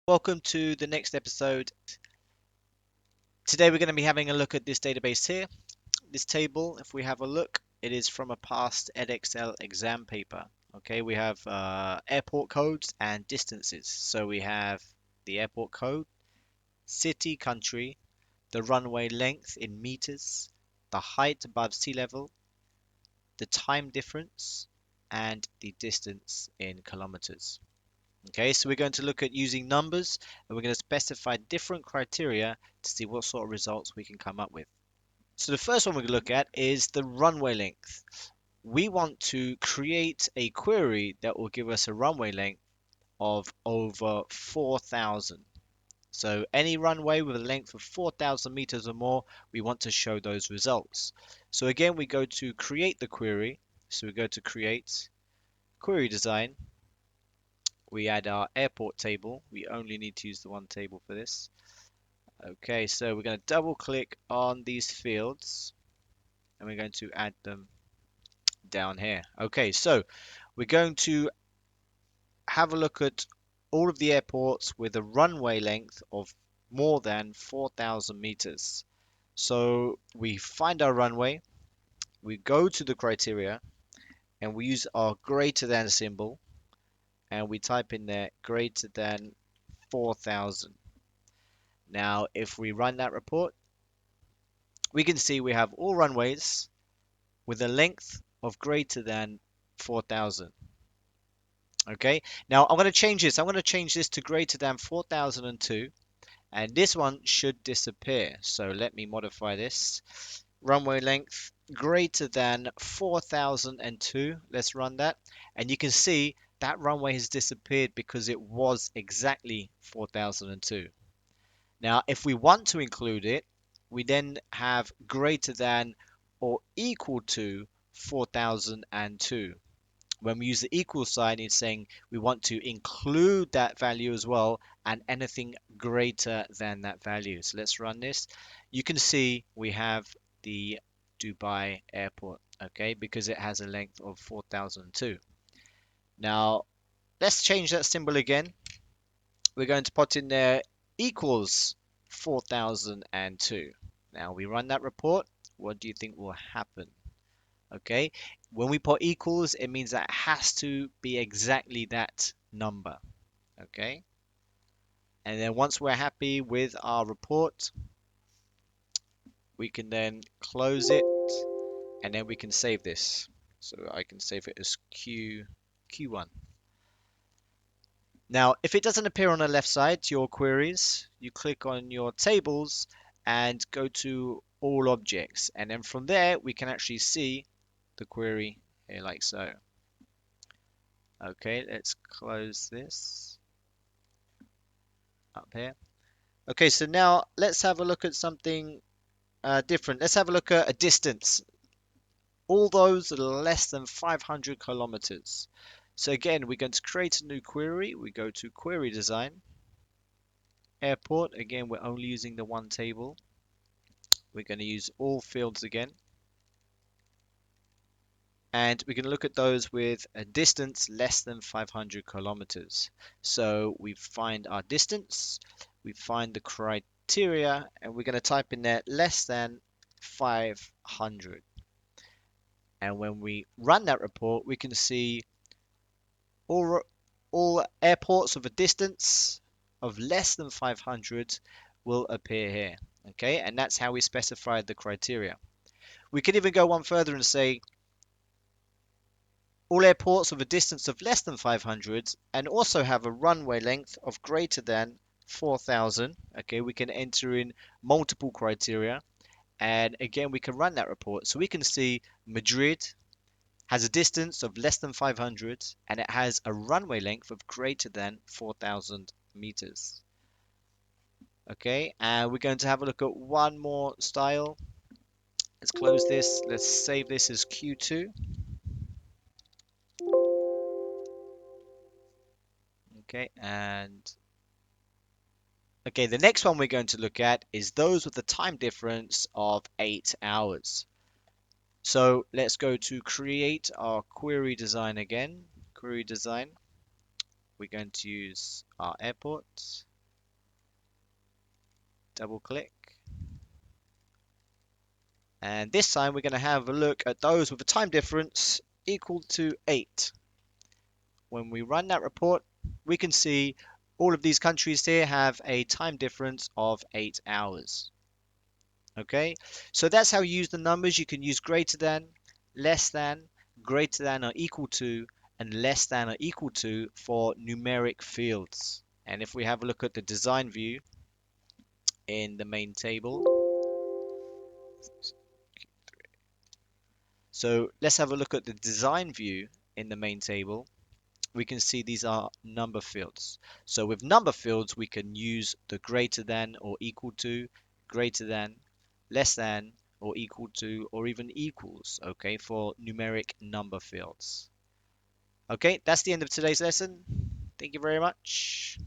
Welcome to the next episode. Today we're going to be having a look at this database here. This table, if we have a look, it is from a past Edexcel exam paper. Okay, we have airport codes and distances. So we have the airport code, city, country, the runway length in meters, the height above sea level, the time difference, and the distance in kilometers. Okay, so we're going to look at using numbers and we're going to specify different criteria to see what sort of results we can come up with. So the first one we're going to look at is the runway length. We want to create a query that will give us a runway length of over 4,000. So any runway with a length of 4,000 meters or more, we want to show those results. So again, we go to create the query. So we go to create, query design, we add our airport table. We only need to use the one table for this. Okay, so we're going to double click on these fields and we're going to add them down here. Okay, so we're going to have a look at all of the airports with a runway length of more than 4,000 meters. So we find our runway, we go to the criteria and we use our greater than symbol and we type in there greater than 4,000. Now, if we run that report, we can see we have all runways with a length of greater than 4,000. Okay, now I'm going to change this. I'm going to change this to greater than 4,002, and this one should disappear. So let me modify this. Runway length greater than 4,002. Let's run that. And you can see that runway has disappeared because it was exactly 4,002. Now, if we want to include it, we then have greater than or equal to 4002. When we use the equal sign, it's saying we want to include that value as well and anything greater than that value. So let's run this. You can see we have the Dubai airport, okay, because it has a length of 4002. Now, let's change that symbol again. We're going to put in there equals 4002. Now we run that report. What do you think will happen? Okay, when we put equals, it means that it has to be exactly that number. Okay, and then once we're happy with our report, we can then close it and then we can save this. So I can save it as Q1. Now, if it doesn't appear on the left side to your queries, you click on your tables and go to all objects. And then from there, we can actually see the query here like so. Okay, let's close this up here. Okay, so now let's have a look at something different. Let's have a look at a distance. All those are less than 500 kilometers. So again, we're going to create a new query. We go to query design. Airport, again, we're only using the one table. We're going to use all fields again. And we can look at those with a distance less than 500 kilometers. So we find our distance, we find the criteria, and we're going to type in there less than 500. And when we run that report, we can see all, all airports of a distance of less than 500 will appear here. Okay, and that's how we specified the criteria. We can even go one further and say all airports of a distance of less than 500 and also have a runway length of greater than 4,000. Okay, we can enter in multiple criteria and again we can run that report. So we can see Madrid has a distance of less than 500 and it has a runway length of greater than 4,000 meters. Okay, and we're going to have a look at one more style. Let's close this. Let's save this as Q2. Okay, and okay, the next one we're going to look at is those with a time difference of 8 hours. So let's go to create our query design again. Query design. We're going to use our airport. Double click. And this time we're going to have a look at those with a time difference equal to 8. When we run that report, we can see all of these countries here have a time difference of 8 hours. Okay, so that's how you use the numbers. You can use greater than, less than, greater than or equal to, and less than or equal to for numeric fields. And if we have a look at the design view in the main table, so let's have a look at the design view in the main table. We can see these are number fields. So with number fields, we can use the greater than or equal to, greater than, less than or equal to, or even equals, okay, for numeric number fields. Okay, that's the end of today's lesson. Thank you very much.